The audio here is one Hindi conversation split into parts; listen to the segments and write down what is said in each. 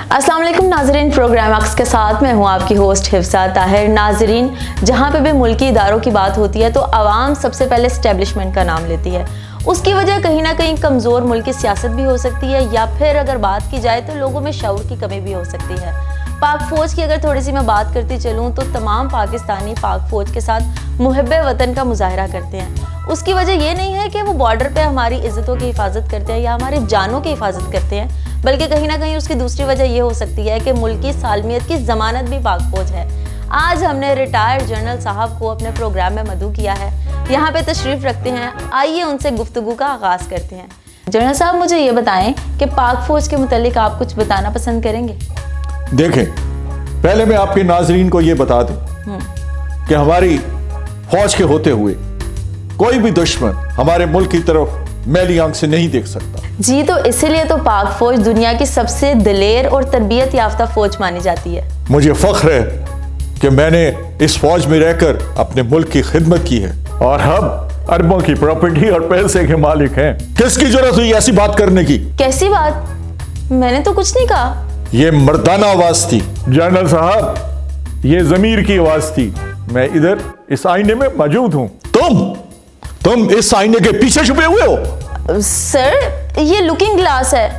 अस्सलाम वालेकुम नाजरीन, प्रोग्राम अक्स के साथ मैं हूँ आपकी होस्ट हिफ्सा ताहिर। नाजरीन, जहाँ पे भी मुल्की इदारों की बात होती है तो आवाम सबसे पहले एस्टेब्लिशमेंट का नाम लेती है। उसकी वजह कहीं ना कहीं कमज़ोर मुल्क की सियासत भी हो सकती है, या फिर अगर बात की जाए तो लोगों में शऊर की कमी भी हो सकती है। पाक फ़ौज की अगर थोड़ी सी मैं बात करती चलूँ तो तमाम पाकिस्तानी पाक फ़ौज के साथ मुहब्बे वतन का मुजाहरा करते हैं। उसकी वजह ये नहीं है कि वो बॉर्डर पे हमारी इज़्ज़तों की हिफाजत करते हैं या हमारी जानों की हिफाजत करते हैं, बल्कि कहीं ना कहीं उसकी दूसरी वजह ये हो सकती है कि मुल्क की सालमियत की ज़मानत भी पाक फ़ौज है। आज हमने रिटायर्ड जनरल साहब को अपने प्रोग्राम में मदऊ किया है, यहाँ पे तशरीफ़ रखते हैं। आइए उनसे गुफ्तगू का आगाज़ करते हैं। जनरल साहब, मुझे ये बताएं कि पाक फ़ौज के मुतालिक आप कुछ बताना पसंद करेंगे? देखें, पहले मैं आपके नाजरीन को ये बता दूं कि हमारी फौज के होते हुए कोई भी दुश्मन हमारे मुल्क की तरफ मैली आंख से नहीं देख सकता। जी, तो इसीलिए तो पाक फ़ौज दुनिया की सबसे दिलेर और तरबियत याफ्ता फ़ौज मानी जाती है। मुझे फख्र है कि मैंने इस फौज में रहकर अपने मुल्क की खिदमत की है और हम अरबों की प्रॉपर्टी और पैसे के मालिक हैं। किसकी जरूरत हुई ऐसी बात करने की? कैसी बात? मैंने तो कुछ नहीं कहा। ये मर्दाना आवाज थी। जनरल साहब, ये ज़मीर की आवाज थी। मैं इधर इस आईने में मौजूद हूं। तुम इस आईने के पीछे छुपे हुए हो। सर, ये लुकिंग ग्लास है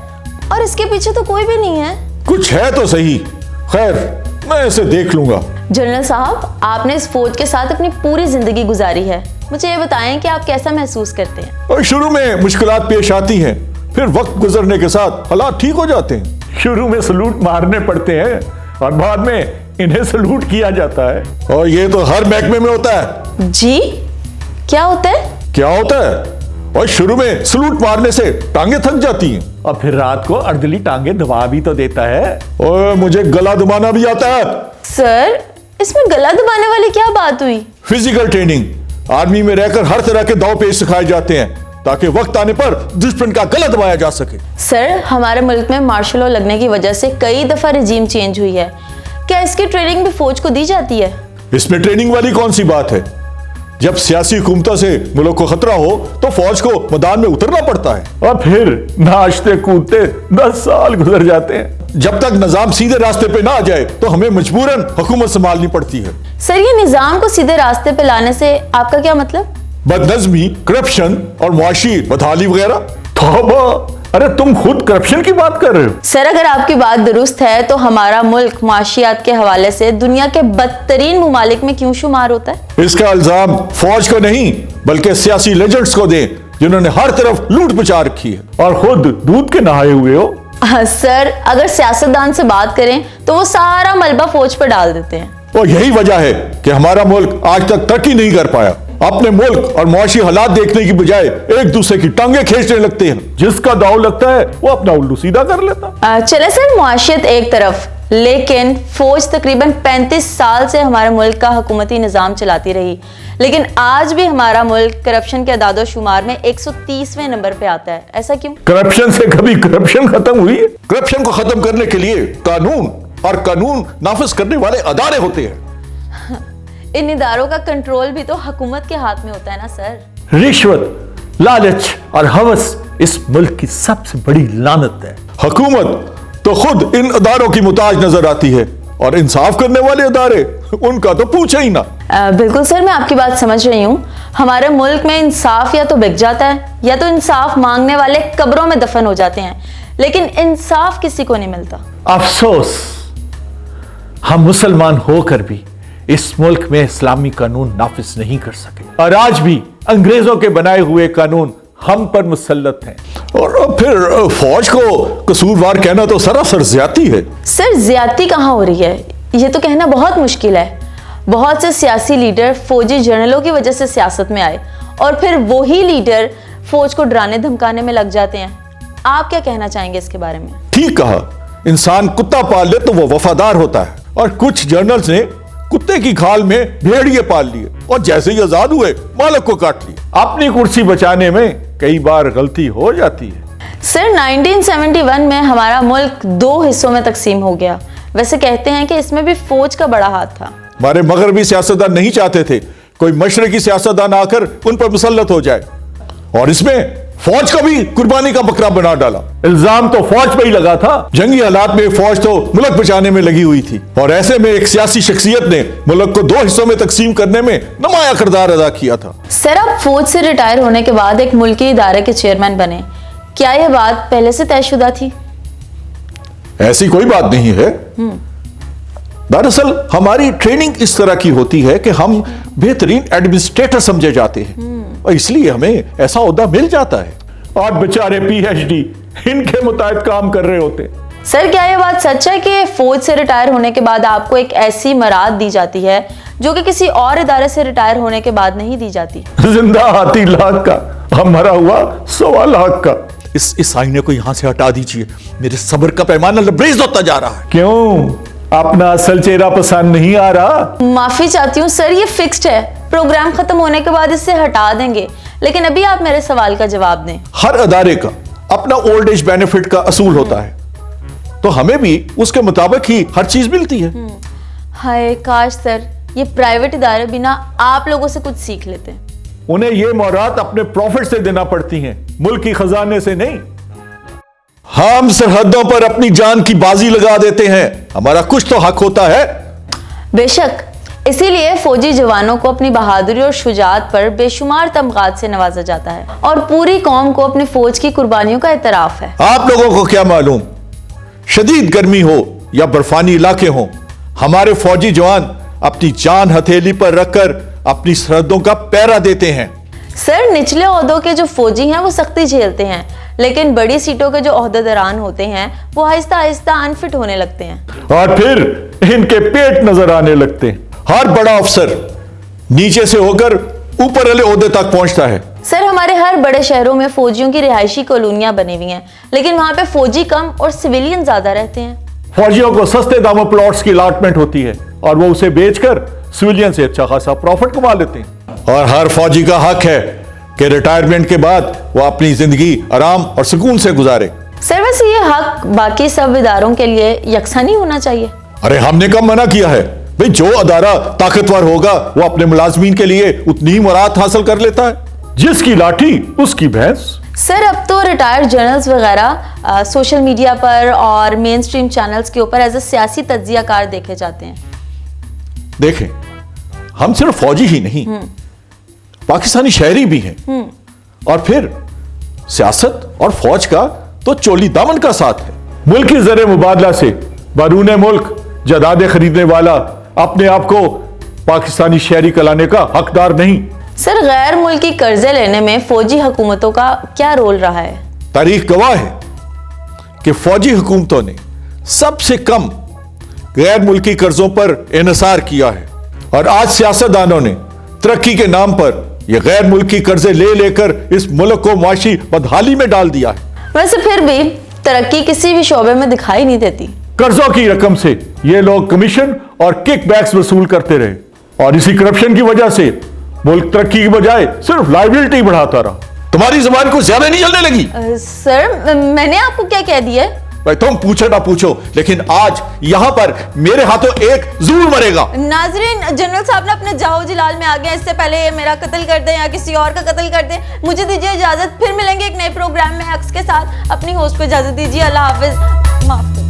और इसके पीछे तो कोई भी नहीं है। कुछ है तो सही। खैर, मैं इसे देख लूंगा। जनरल साहब, आपने इस फौज के साथ अपनी पूरी जिंदगी गुजारी है। मुझे ये बताएं कि आप कैसा महसूस करते हैं? और शुरू में मुश्किलात पेश आती हैं, फिर वक्त गुजरने के साथ हालात ठीक हो जाते हैं। शुरू में सलूट मारने पड़ते हैं और बाद में इन्हें सलूट किया जाता है। और ये तो हर महकमे में होता है। जी, क्या होता है? क्या होता है? और शुरू में सलूट मारने से टांगे थक जाती हैं और फिर रात को अर्दली टांगे दबा भी तो देता है। और मुझे गला दबाना भी आता है। सर, इसमें गला दबाने वाली क्या बात हुई? Physical training. आर्मी में रहकर हर तरह के दाव पेश सिखाए जाते हैं ताकि वक्त आने पर दुश्मन का गला दबाया जा सके। सर, हमारे मुल्क में मार्शल लॉ लगने की वजह से कई दफा रिजीम चेंज हुई है। क्या इसकी ट्रेनिंग भी फौज को दी जाती है? इसमें ट्रेनिंग वाली कौन सी बात है? जब सियासी हुकूमतों से मुल्क को खतरा हो तो फौज को मैदान में उतरना पड़ता है। और फिर नाचते कूदते 10 साल गुजर जाते हैं। जब तक निजाम सीधे रास्ते पे ना आ जाए तो हमें मजबूरन हुकूमत संभालनी पड़ती है। सर, ये निजाम को सीधे रास्ते पे लाने से आपका क्या मतलब? बदनज़मी, करप्शन और मुआशी बदहाली वगैरह। तौबा! अरे तुम खुद करप्शन की बात कर रहे हो। सर, अगर आपकी बात दुरुस्त है तो हमारा मुल्क माशियात के हवाले से दुनिया के बदतरीन मुमालिक में क्यों शुमार होता है? इसका इल्जाम फौज को नहीं बल्कि सियासी लेजेंड्स को दें जिन्होंने हर तरफ लूट मचा रखी है। और खुद दूध के नहाए हुए हो। सर, अगर सियासतदान से बात करें तो वो सारा मलबा फौज पर डाल देते हैं। और यही वजह है कि हमारा मुल्क आज तक तरक्की नहीं कर पाया। अपने मुल्क और मुआशी हालात देखने की बजाय एक दूसरे की टांगे खींचने लगते हैं। जिसका दाव लगता है वो अपना उल्लू सीधा कर लेता। चले सर, मुआशियत एक तरफ, लेकिन फौज तकरीबन 35 साल से हमारे मुल्क का हुकूमती निज़ाम चलाती रही, लेकिन आज भी हमारा मुल्क करप्शन के अदादो शुमार में 130वें नंबर पे आता है। ऐसा क्यों? करप्शन से कभी करप्शन खत्म हुई है? करप्शन को खत्म करने के लिए कानून और कानून नाफिज करने वाले अदारे होते हैं। इन इदारों का कंट्रोल भी तो हुकूमत के हाथ में होता है ना सर। रिश्वत, लालच और हवस इस मुल्क की सबसे बड़ी लानत है। हुकूमत तो खुद इन अदारों की मुताज नजर आती है और इंसाफ करने वाले अदारे, उनका तो पूछे ही ना। बिल्कुल सर, मैं आपकी बात समझ रही हूँ। हमारे मुल्क में इंसाफ या तो बिक जाता है या तो इंसाफ मांगने वाले कब्रों में दफन हो जाते हैं, लेकिन इंसाफ किसी को नहीं मिलता। अफसोस, हम मुसलमान होकर भी इस मुल्क में इस्लामी कानून नाफिज नहीं कर सके और आज भी अंग्रेजों के बनाए हुए कानून हम पर मुसल्लत हैं। और फिर फौज को कसूरवार कहना तो सरासर ज्यादती है। सर, ज्यादती कहाँ हो रही है? ये तो कहना बहुत मुश्किल है। बहुत से सियासी लीडर फौजी जनरलों की वजह से सियासत में आए और फिर वही लीडर फौज को डराने धमकाने में लग जाते हैं। आप क्या कहना चाहेंगे इसके बारे में? ठीक कहा। इंसान कुत्ता पाल ले तो वो वफादार होता है, और कुछ जनरल्स ने कुत्ते की खाल में भेड़िए पाल लिए और जैसे ही आजाद हुए मालिक को काट लिया। अपनी कुर्सी बचाने में कई बार गलती हो जाती है। सर, 1971 में हमारा मुल्क 2 हिस्सों में तकसीम हो गया। वैसे कहते हैं कि इसमें भी फौज का बड़ा हाथ था। हमारे मगरबी सियासतदान नहीं चाहते थे कोई मशरकी सियासतदान आकर उन पर मुसल्लत हो जाए, और इसमें फौज का भी कुर्बानी का बकरा बना डाला। इल्जाम तो फौज पे ही लगा था। जंगी हालात में फौज तो मुल्क बचाने में लगी हुई थी और ऐसे में एक सियासी शख्सियत ने मुल्क को 2 हिस्सों में तकसीम करने में नुमाया किरदार अदा किया था। सर, आप फौज से रिटायर होने के बाद एक मुल्की इदारे के चेयरमैन बने, क्या यह बात पहले से तयशुदा थी? ऐसी कोई बात नहीं है। दरअसल हमारी ट्रेनिंग इस तरह की होती है कि हम बेहतरीन एडमिनिस्ट्रेटर समझे जाते हैं और इसलिए हमें ऐसा ओहदा मिल जाता है। और बेचारे पीएचडी इनके मुताबिक काम कर रहे होते। सर, क्या यह बात सच है कि फौज से रिटायर होने के बाद आपको एक ऐसी मराद दी जाती है जो कि किसी और इदारे से रिटायर होने के बाद नहीं दी जाती? जिंदा हाथी लाख का, हम मरा हुआ 1.25 लाख का। इस आईने को यहां से हटा दीजिए, मेरे सब्र का पैमाना लबरेज होता जा रहा है। क्यों, अपना असल चेहरा पसंद नहीं आ रहा? माफी चाहती हूँ सर, ये फिक्स्ड है, प्रोग्राम खत्म होने के बाद इसे हटा देंगे, लेकिन अभी आप मेरे सवाल का जवाब दें। हर अदारे का अपना ओल्ड एज बेनिफिट का असूल होता है, तो हमें भी उसके मुताबिक ही हर चीज मिलती है। हाय काश सर, ये प्राइवेट इदारे बिना आप लोगों से कुछ सीख लेते। उन्हें ये मौरात अपने प्रॉफिट से देना पड़ती हैं, मुल्क की खजाने से नहीं। हम सरहदों पर अपनी जान की बाजी लगा देते हैं, हमारा कुछ तो हक होता है। बेशक, इसीलिए फौजी जवानों को अपनी बहादुरी और शुजाअत पर बेशुमार तमगात से नवाजा जाता है और पूरी कौम को अपनी फौज की कुर्बानियों का एतराफ है। आप लोगों को क्या मालूम, शदीद गर्मी हो या बर्फानी इलाके हो, हमारे फौजी जवान अपनी जान हथेली पर रखकर अपनी सरहदों का पहरा देते हैं। सर, निचले ओहदों के जो फौजी हैं वो सख्ती झेलते हैं, लेकिन बड़ी सीटों के जो ओहदेदारान होते हैं वो आहिस्ता आहिस्ता अनफिट होने लगते हैं और फिर इनके पेट नजर आने लगते हैं। हर बड़ा अफसर नीचे से होकर ऊपर वाले ओहदे तक पहुंचता है। सर, हमारे हर बड़े शहरों में फौजियों की रिहायशी कॉलोनियां बनी हुई हैं, लेकिन वहां पे फौजी कम और सिविलियन ज्यादा रहते हैं। फौजियों को सस्ते दामों प्लॉट्स की अलॉटमेंट होती है और वो उसे बेचकर सिविलियन से अच्छा खासा प्रॉफिट कमा लेते हैं। और हर फौजी का हक है कि रिटायरमेंट के बाद वो अपनी जिंदगी आराम और सुकून से गुजारे। सर, वैसे ये हक बाकी सब इदारों के लिए यकसा नहीं होना चाहिए। अरे हमने कब मना किया है भाई, जो अदारा ताकतवर होगा वो अपने मुलाजमीन के लिए उतनी ही मुराद हासिल कर लेता है। जिसकी लाठी उसकी भैंस। सर, अब तो रिटायर्ड जर्नल्स वगैरह सोशल मीडिया पर और मेन स्ट्रीम चैनल्स के ऊपर एज ए सियासी तज्जियाकार देखे जाते हैं। देखें, हम सिर्फ फौजी ही नहीं, पाकिस्तानी शहरी भी हैं और फिर सियासत और फौज का तो चोली दामन का साथ है। मुल्क की ज़र मुबादला से बैरून मुल्क जायदादें खरीदने वाला अपने आप को पाकिस्तानी शहरी कहलाने का हकदार नहीं। सर, गैर मुल्की कर्जे लेने में फौजी हुकूमतों का क्या रोल रहा है? तारीख गवाह है कि फौजी हुकूमतों ने सबसे कम गैर मुल्की कर्जों पर इन्हिसार किया है और आज सियासतदानों ने तरक्की के नाम पर यह गैर मुल्की कर्जे ले लेकर इस मुल्क को माशी बदहाली में डाल दिया है। वैसे फिर भी तरक्की किसी भी शोबे में दिखाई नहीं देती। कर्जों की रकम से ये लोग कमीशन और किकबैक्स वसूल करते रहे और इसी करप्शन की वजह से मुल्क तरक्की की बजाय सिर्फ लायबिलिटी बढ़ाता रहा। तुम्हारी जुबान को ज्यादा नहीं जलने लगी? सर, मैंने आपको क्या कह दिया? भाई तुम पूछो ना पूछो, लेकिन आज यहां पर मेरे हाथों एक जरूर मरेगा। नाजरीन, जनरल साहब ने अपने जाओ जिलाल में आ गए, इससे पहले ये मेरा कत्ल कर दें या किसी और का कत्ल कर दें। मुझे दीजिए इजाजत, फिर मिलेंगे एक नए प्रोग्राम में अक्स के साथ। अपनी होस्ट को इजाजत दीजिए। अल्लाह हाफिज। माफ